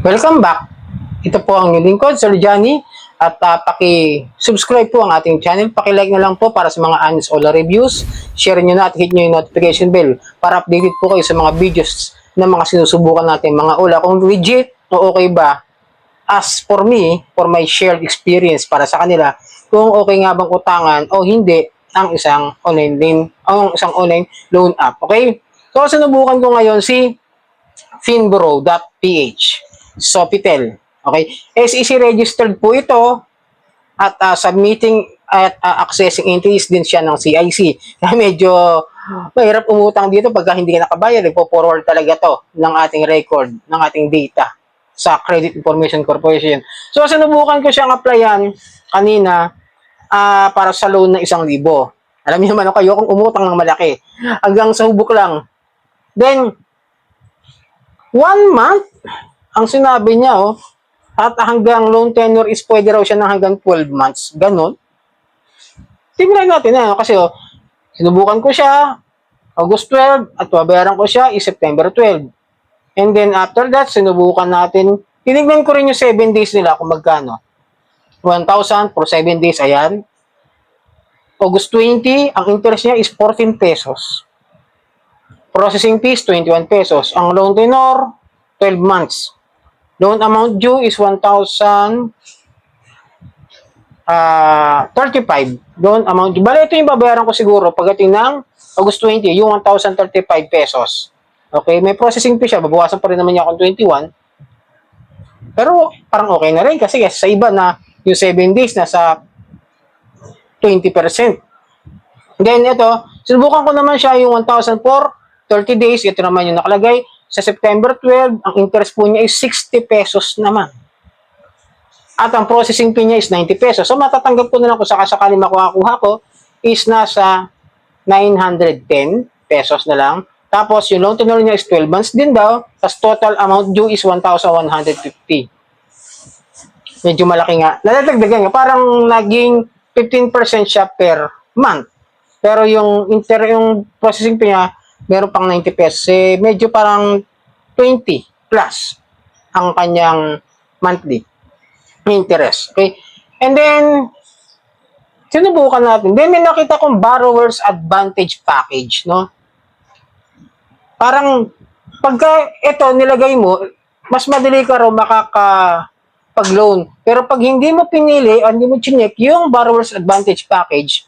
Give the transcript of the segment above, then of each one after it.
Welcome back. Ito po ang inyong lingkod, Sir Johnny. At paki-subscribe po ang ating channel. Paki-like na lang po para sa mga honest all reviews. Share nyo na at hit nyo yung notification bell para updated po kayo sa mga videos na mga sinusubukan natin mga ula. Kung legit o okay ba, as for me, for my shared experience para sa kanila, kung okay nga bang utangan o hindi ang isang online loan app. Okay? So, sinubukan ko ngayon si finburo.ph, Sofitel. Okay? SEC registered po ito at submitting at accessing entries din siya ng CIC. Kaya medyo mahirap umutang dito pagka hindi ka nakabayad. Nagpo-forward talaga to ng ating record, ng ating data sa Credit Information Corporation. So, sinubukan ko siyang applyan kanina para sa loan na 1,000. Alam niyo naman kayo kung umutang ng malaki. Hanggang sa hubok lang. Then, 1 month, ang sinabi niya, at hanggang loan tenure is pwede raw siya ng hanggang 12 months. Ganon. Tingnan natin kasi sinubukan ko siya, August 12, at babayaran ko siya is September 12. And then after that, sinubukan natin, tinignan ko rin yung 7 days nila kung magkano. 1,000 for 7 days, ayan. August 20, ang interest niya is 14 pesos. Processing fees, 21 pesos. Ang loan tenor, 12 months. Loan amount due is 1,035. Loan amount due. Bale, ito yung babayaran ko siguro pagdating ng August 20, yung 1,035 pesos. Okay, may processing fee siya. Babawasan pa rin naman niya akong 21. Pero parang okay na rin kasi sa iba na yung 7 days nasa 20%. Then ito, sinubukan ko naman siya yung 1,000 for 30 days. Ito naman yung nakalagay. Sa September 12, ang interest po niya is 60 pesos naman. At ang processing fee niya is 90 pesos. So matatanggap ko na lang kung sakasakali makuha ko is nasa 910 pesos na lang. Tapos yung loan tenure niya is 12 months din daw. Tapos total amount due is 1,150. Medyo malaki nga. Nadagdagan nga. Parang naging 15% siya per month. Pero yung processing fee niya, meron pang 90 pesos. Medyo parang 20 plus ang kanyang monthly interest. Okay? And then, sinubukan natin. Then may nakita kong borrower's advantage package, no? Parang, pagka ito nilagay mo, mas madali ka raw makakapag-loan. Pero pag hindi mo pinili, hindi mo chinek yung borrower's advantage package,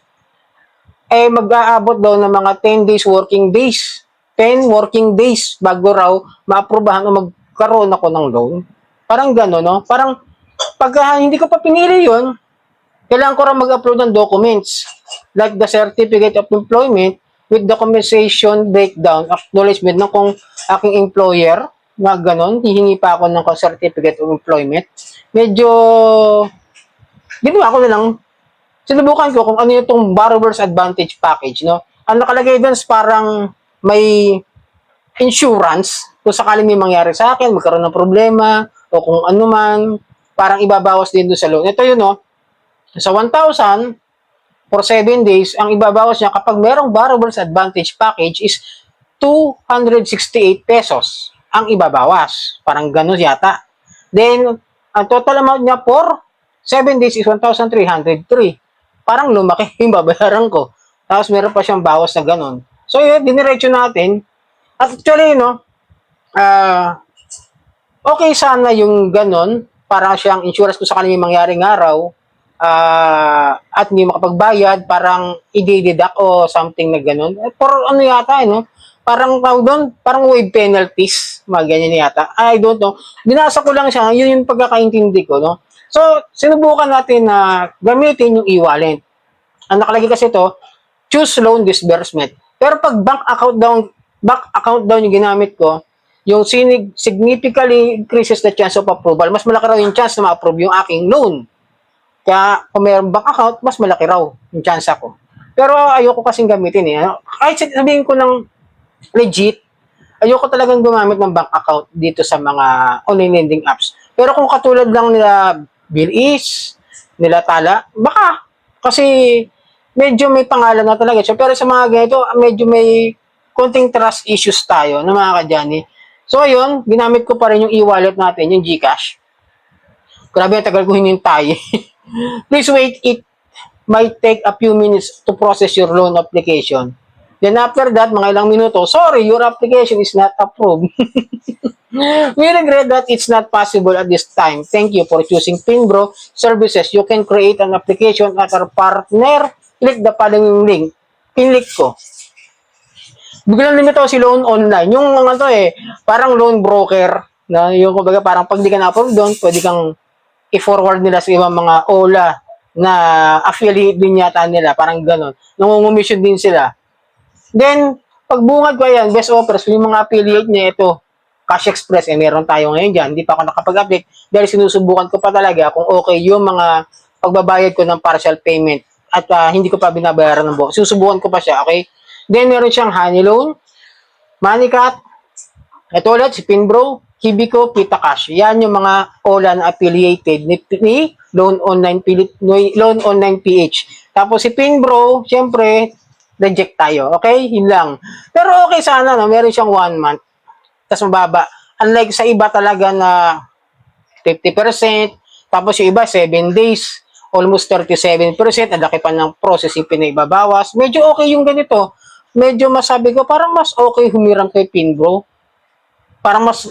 mag-aabot daw ng mga 10 days working days. 10 working days bago raw maaprubahan o magkaroon ako ng loan. Parang gano'n, no? Parang pagka hindi ko pa pinili yun, kailangan ko raw mag-upload ng documents like the certificate of employment with the compensation breakdown, acknowledgement ng kung aking employer, na gano'n, hihingi pa ako ng certificate of employment. Medyo, ginawa ko na lang, sinubukan ko kung ano yung itong borrower's advantage package, no? Ang nakalagay doon parang may insurance kung sakaling may mangyari sa akin, magkaroon ng problema, o kung ano man, parang ibabawas din doon sa loan. Ito yun, no? Sa 1,000 for 7 days, ang ibabawas niya kapag merong borrower's advantage package is 268 pesos ang ibabawas. Parang gano'n yata. Then, ang total amount niya for 7 days is 1,303. Parang lumaki yung babayaran ko. Tapos meron pa siyang bawas na gano'n. So, yun, diniretso natin. At actually, okay sana yung gano'n para siyang insurance kung sakaling may mangyaring araw at hindi makapagbayad, parang i-deduct o something na gano'n. For ano yata, parang doon, parang wave penalties, mga ganyan yata. I don't know. Binasa ko lang siya, yun yung pagkakaintindi ko, no? So, sinubukan natin na gamitin yung e-wallet. Ang nakalagay kasi ito, choose loan disbursement. Pero pag bank account down yung ginamit ko, yung significantly increases the chance of approval. Mas malaki raw yung chance na ma-approve yung aking loan. Kaya kung mayroong bank account, mas malaki raw yung chance ako. Pero ayoko kasing gamitin Kahit sabihin ko ng legit, ayoko talagang gumamit ng bank account dito sa mga online lending apps. Pero kung katulad lang nila Bilis, nila Tala, baka. Kasi medyo may pangalan na talaga siya. Pero sa mga ganito, medyo may konting trust issues tayo na mga kadyani. So, ayun, ginamit ko pa rin yung e-wallet natin, yung GCash. Grabe, tagal ko hinintay. Please wait, it might take a few minutes to process your loan application. Then after that, mga ilang minuto, sorry, your application is not approved. We regret that it's not possible at this time. Thank you for choosing Pinbro Services. You can create an application at our partner. Click the following link. Pinlik ko. Biglang limito si loan online. Yung mga to parang loan broker. Na yung kumbaga parang pag di ka na-approve doon, pwede kang i-forward nila sa ibang mga OLA na affiliate din yata nila. Parang ganon. Nangungumission din sila. Then, pagbungad ko yan, best offers, yung mga affiliate niya ito, Cash Express, meron tayo ngayon dyan. Hindi pa ako nakapag-update dahil sinusubukan ko pa talaga kung okay yung mga pagbabayad ko ng partial payment at hindi ko pa binabayaran ng buo. Sinusubukan ko pa siya, okay? Then, meron siyang Honey Loan, Moneycat, ito ulit, si Pinbro, Hibico, Pita Cash. Yan yung mga OLA na affiliated ni Loan Online PH. Tapos si Pinbro, syempre, reject tayo. Okay? Yun lang. Pero okay sana, no? Meron siyang 1 month. Tapos mababa. Unlike sa iba talaga na 50%, tapos yung iba 7 days, almost 37%, ang laki pa ng processing pinaibabawas. Medyo okay yung ganito. Medyo masabi ko, parang mas okay humiram kay Pinbro. Parang mas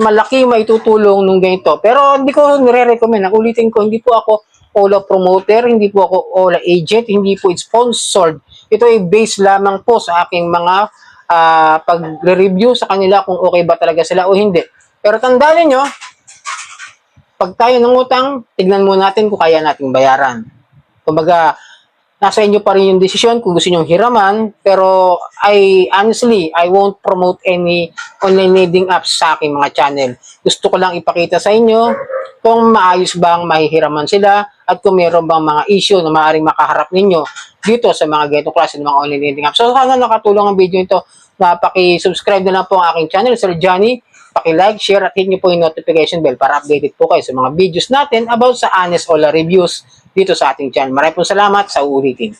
malaki maitutulong nung ganito. Pero hindi ko nire-recommend. Ang ulitin ko, hindi po ako OLA promoter, hindi po ako OLA agent, hindi po it's sponsored. Ito ay based lamang po sa aking mga pag-review sa kanila kung okay ba talaga sila o hindi. Pero tandaan niyo, pag tayo nangutang, tignan muna natin kung kaya nating bayaran. Kumbaga, nasa inyo pa rin yung desisyon kung gusto nyo hiraman, pero honestly, I won't promote any online lending apps sa aking mga channel. Gusto ko lang ipakita sa inyo kung maayos bang mahihiraman sila at kung meron bang mga issue na maaaring makaharap ninyo dito sa mga ganitong klase ng mga online lending apps. So, sana nakatulong ang video ito. Paki-subscribe na lang po ang aking channel, Sir Johnny. Paki-like, share at hit nyo po yung notification bell para updated po kayo sa mga videos natin about sa honest OLA reviews dito sa ating channel. Maraming po salamat sa uulitin.